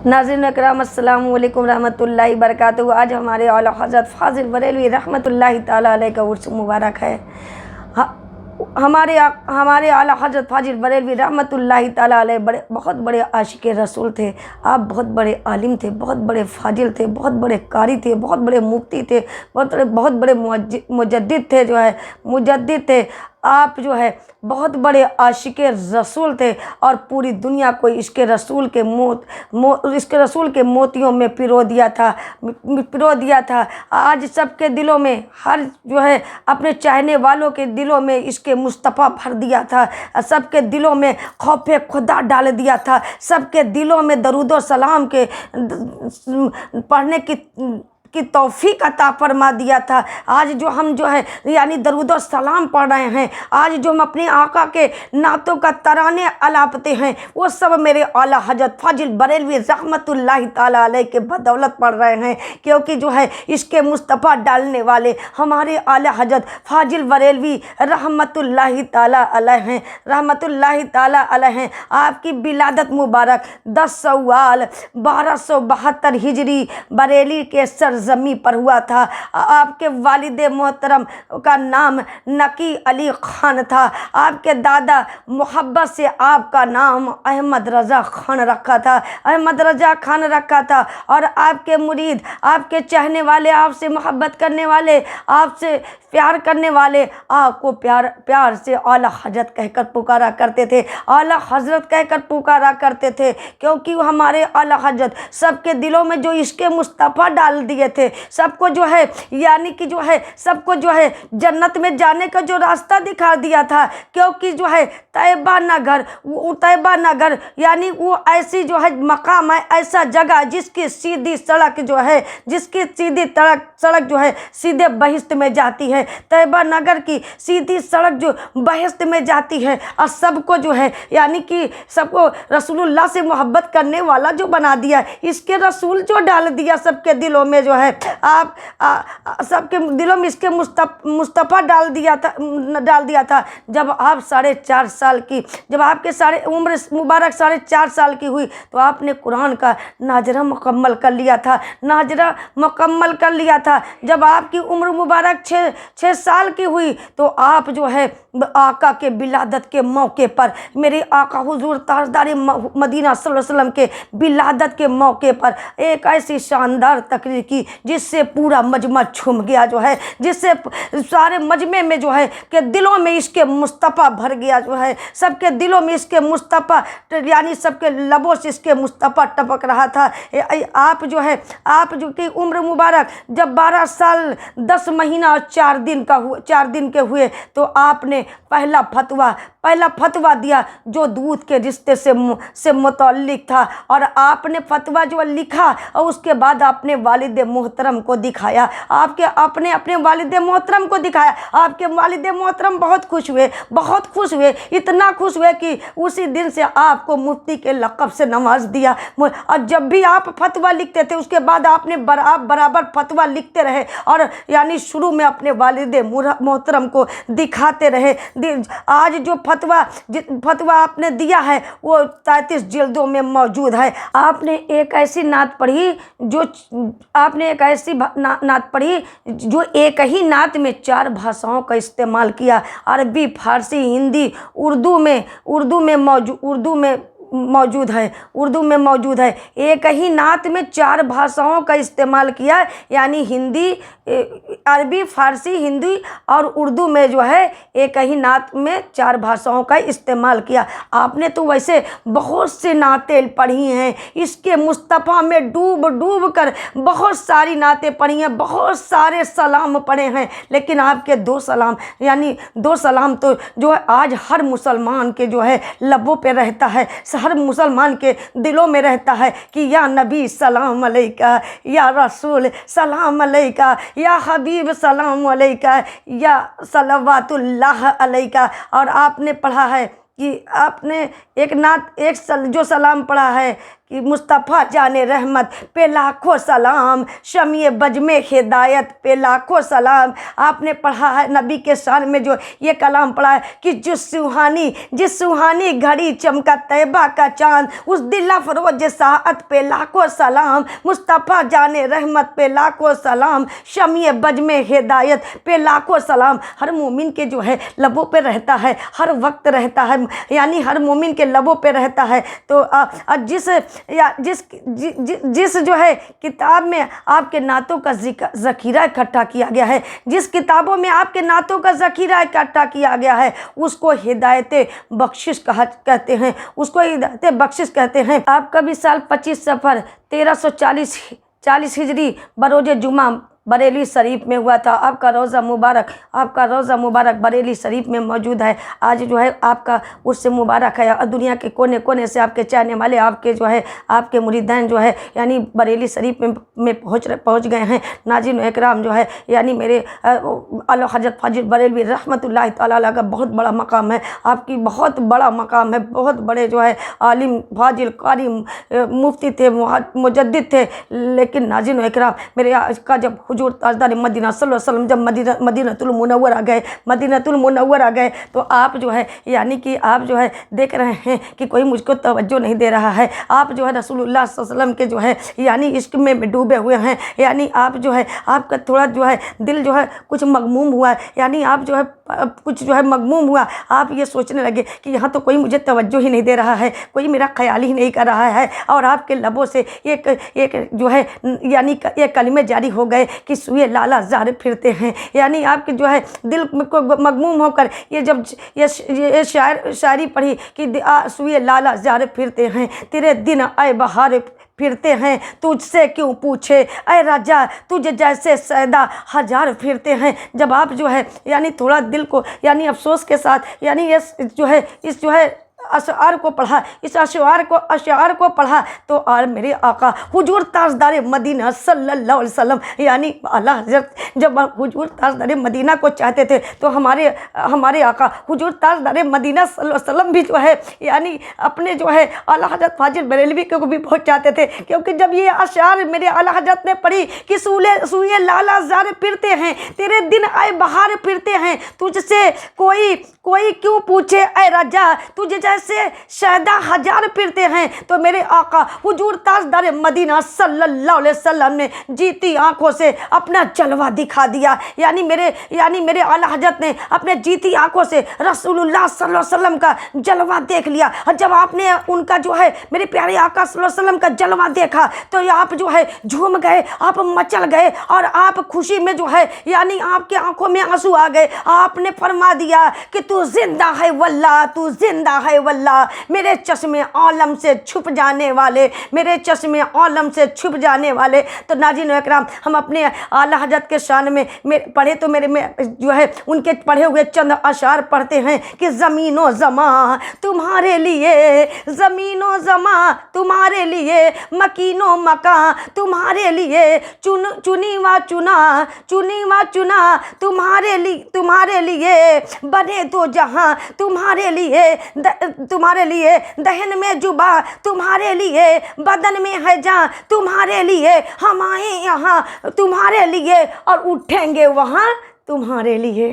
नाज़रीन अकराम अस्सलाम वालेकुम रहमतुल्लाहि बरकातहू। आज हमारे आला हज़रत फ़ाज़िल बरेलवी रहमतुल्लाहि ताला अलैह का उर्स मुबारक है। हमारे आला हज़रत फ़ाज़िल बरेलवी रहमतुल्लाहि ताला अलैह बहुत बड़े आशिक़ रसूल थे। आप बहुत बड़े आलिम थे, बहुत बड़े फ़ाज़िल थे, बहुत बड़े कारी थे, बहुत बड़े मुफ्ती थे, बहुत बड़े मुजद्दिद थे, मुजद्दिद थे। आप बहुत बड़े आशिक़ रसूल थे और पूरी दुनिया को इश्क़ रसूल के मोतियों में पिरो दिया था। आज सबके दिलों में अपने चाहने वालों के दिलों में इश्क़ मुस्तफ़ा भर दिया था। सबके दिलों में खौफ़े खुदा डाल दिया था। सबके दिलों में दरूद व सलाम के पढ़ने की तौफ़ीक़ अता फरमा दिया था। आज जो हम यानी दरूद व सलाम पढ़ रहे हैं, आज जो हम अपने आका के नातों का तराने अलापते हैं, वो सब मेरे आला हज़रत फ़ाज़िल बरेलवी रहमतुल्लाहि ताला अलैह के बदौलत पढ़ रहे हैं। क्योंकि इश्क़ मुस्तफ़ा डालने वाले हमारे आला हज़रत फ़ाज़िल बरेलवी रहमतुल्लाहि ताला अलैह हैं। आपकी विलादत मुबारक 10 शव्वाल 1272 हिजरी बरेली के सरजमी पर हुआ था। आपके वालिद मोहतरम का नाम नकी अली ख़ान था। आपके दादा मोहब्बत से आपका नाम अहमद रज़ा ख़ान रखा था। और आपके मुरीद, आपके चाहने वाले, आपसे मोहब्बत करने वाले, आपसे प्यार करने वाले आपको प्यार से आला हज़रत कहकर पुकारा करते थे, आला हज़रत कहकर पुकारा करते थे। क्योंकि हमारे आला हज़रत सबके दिलों में जो इश्क़ मुस्तफ़ा डाल दिए थे, सबको यानी कि सबको जन्नत में जाने का जो रास्ता दिखा दिया था। क्योंकि तैयबा नगर यानी वो ऐसी मकाम है, ऐसा जगह जिसकी सीधी सड़क सीधे बहिश्त में जाती है। तैयबा नगर की सीधी सड़क जो बहिश्त में जाती है और सबको यानी कि सबको रसूलुल्लाह से मोहब्बत करने वाला जो बना दिया, इसके रसूल जो डाल दिया सबके दिलों में आप सबके दिलों में इसके मुस्तफ़ा डाल दिया था। जब आप 4.5 साल की, जब आपके उम्र मुबारक 4.5 साल की हुई, तो आपने कुरान का नाजरा मुकम्मल कर लिया था। जब आपकी उम्र मुबारक 6 साल की हुई, तो आप आका के विलादत के मौके पर, मेरे आका हुजूर ताजदार मदीना सल्लल्लाहु अलैहि वसल्लम के विलादत के मौके पर एक ऐसी शानदार तकरीर की जिससे पूरा मजमा झूम गया, जिससे सारे मजमे में के दिलों में इश्क़ मुस्तफ़ा भर गया। सबके दिलों में इश्क़ मुस्तफ़ा, यानी सबके लबों से इश्क़ मुस्तफ़ा टपक रहा था। आप की उम्र मुबारक जब 12 साल 10 महीना और 4 दिन के हुए, तो आपने पहला फतवा दिया जो दूध के रिश्ते से मुतल्लिक था। और आपने फतवा लिखा और उसके बाद आपने वालिद मोहतरम को दिखाया। अपने वालिद मोहतरम को दिखाया। आपके वालिद मोहतरम बहुत खुश हुए, इतना खुश हुए कि उसी दिन से आपको मुफ्ती के लक़ब से नवाज दिया। और जब भी आप फतवा लिखते थे, उसके बाद आप बराबर फतवा लिखते रहे और यानी शुरू में अपने वालिद मोहतरम को दिखाते रहे। आज जो फतवा आपने दिया है वो 33 जिल्दों में मौजूद है। आपने एक ऐसी नात पढ़ी जो एक ही नात में 4 भाषाओं का इस्तेमाल किया। अरबी, फारसी, हिंदी, उर्दू में मौजूद है। एक ही नात में 4 भाषाओं का इस्तेमाल किया, यानी हिंदी, अरबी, फारसी, हिंदी और उर्दू में एक ही नात में 4 भाषाओं का इस्तेमाल किया। आपने तो वैसे बहुत से नातें पढ़ी हैं, इसके मुस्तफ़ा में डूब कर बहुत सारी नातें पढ़ी हैं, बहुत सारे सलाम पढ़े हैं। लेकिन आपके 2 सलाम, यानी 2 सलाम तो आज हर मुसलमान के लबों पे रहता है, हर मुसलमान के दिलों में रहता है कि या नबी सलाम अलैका, या रसूल सलाम अलैका, या हबीब सलाम अलैका, या सलवातुल्लाह अलैका। और आपने पढ़ा है कि आपने जो सलाम पढ़ा है कि मुस्तफ़ा जाने रहमत पे लाखों सलाम, शमी बज में हिदायत पे लाखों सलाम। आपने पढ़ा है नबी के शान में जो ये कलाम पढ़ा है कि जिस सुहानी घड़ी चमका तैयबा का चांद, उस दिल फरोज साहत पे लाखों सलाम, मुस्तफ़ा जाने रहमत पे लाखों सलाम, शमी बज में हिदायत पे लाखों सलाम। हर मोमिन के जो है लबों पे रहता है, हर वक्त रहता है, यानी हर मोमिन के लबों पे रहता है। तो जिस जो है किताब में आपके नातों का ज़ख़ीरा इकट्ठा किया गया है, जिस किताबों में आपके नातों का ज़ख़ीरा इकट्ठा किया गया है, उसको हिदायत बख्शिश कहते हैं, उसको हिदायत बख्शिश कहते हैं। आपका भी साल 25 सफ़र 1340 हिजरी बरोज़ जुमा बरेली शरीफ में हुआ था। आपका रोज़ा मुबारक बरेली शरीफ में मौजूद है। आज जो है आपका उर्स मुबारक है और दुनिया के कोने कोने से आपके चाहने वाले, आपके जो है आपके मुरीदान जो है यानी बरेली शरीफ में पहुँच गए हैं। नाज़रीन इकराम जो है यानी मेरे आला हज़रत फाजिल बरेलवी रहमतुल्लाहि तआला अलैह का बहुत बड़ा मकाम है, आपकी बहुत बड़ा मकाम है, बहुत बड़े जो है आलिम फाजिल कारी मुफ्ती थे, मुजद्दिद थे। लेकिन नाज़रीन इकराम मेरे का जब हुजूर ताजदार मदीना सल्लल्लाहु अलैहि वसल्लम जब मदीनतुल मुनव्वरा आ गए तो आप जो है यानी कि आप जो है देख रहे हैं कि कोई मुझको तवज्जो नहीं दे रहा है। आप जो है रसूलुल्लाह सल्लल्लाहु अलैहि वसल्लम के जो है यानी इश्क में डूबे हुए हैं, यानी आप जो है आपका थोड़ा जो है दिल जो है कुछ मगमूम हुआ, यानी आप जो है कुछ जो है मगमूम हुआ। आप ये सोचने लगे कि यहाँ तो कोई मुझे तवज्जो ही नहीं दे रहा है, कोई मेरा ख्याल ही नहीं कर रहा है, और आपके लबों से एक जो है यानी ये कलमे जारी हो गए कि सुए लाला ज़ार फिरते हैं। यानी आपके जो है दिल को मगमूम होकर ये जब ये शायरी पढ़ी कि सुए लाला ज़ार फिरते हैं, तेरे दिन आए बहार फिरते हैं, तुझसे क्यों पूछे ऐ राजा तुझे जैसे सैदा हजार फिरते हैं। जब आप जो है यानी थोड़ा दिल को यानी अफसोस के साथ यानी इस जो है अशआर को पढ़ा, इस अशआर को पढ़ा तो और मेरे आका हुजूर ताजदार मदीना सल्लल्लाहु अलैहि वसल्लम यानी आला हज़रत जब हुजूर ताजदार मदीना को चाहते थे तो हमारे आका हुजूर ताजदार मदीना सल्लल्लाहु अलैहि वसल्लम भी जो है यानी अपने जो है आला हज़रत फाजिल बरेलवी को भी बहुत चाहते थे। क्योंकि जब ये अशआर मेरे आला हज़रत ने पढ़ी कि सुए लाला ज़ार फिरते हैं, तेरे दिन आए बहार फिरते हैं, तुझसे कोई क्यों पूछे ऐ राजा तुझे जैसे शहदा हजार फिरते हैं, तो मेरे आका हुजूर ताजदार मदीना सल्लल्लाहु अलैहि वसल्लम ने जीती आंखों से अपना जलवा दिखा दिया। यानी मेरे आला हज़रत ने अपने जीती आंखों से रसूलुल्लाह सल्लल्लाहु अलैहि वसल्लम का जलवा देख लिया। और जब आपने उनका जो है मेरे प्यारे आका सल्लल्लाहु अलैहि वसल्लम का जलवा देखा तो आप जो है झूम गए, आप मचल गए और आप खुशी में जो है यानी आपके आंखों में आंसू आ गए। आपने फरमा दिया कि तू जिंदा है वल्लाह, तू जिंदा है वल्लाह। मेरे चश्मे आलम से छुप जाने वाले, मेरे चश्मे आलम से छुप जाने वाले। तो नाज़रीन इकराम हम अपने आला हज़रत के शान में पढ़े तो मेरे में जो है उनके पढ़े हुए चंद अशार पढ़ते हैं कि ज़मीनो ज़मा तुम्हारे लिए, ज़मीनो ज़मा तुम्हारे लिए, मकीनो मकां तुम्हारे लिए, चुनी व चुना तुम्हारे लिए, बने दो जहां तुम्हारे लिए, दहन में जुबा तुम्हारे लिए, बदन में है जान तुम्हारे लिए, हम आए यहाँ तुम्हारे लिए और उठेंगे वहाँ तुम्हारे लिए।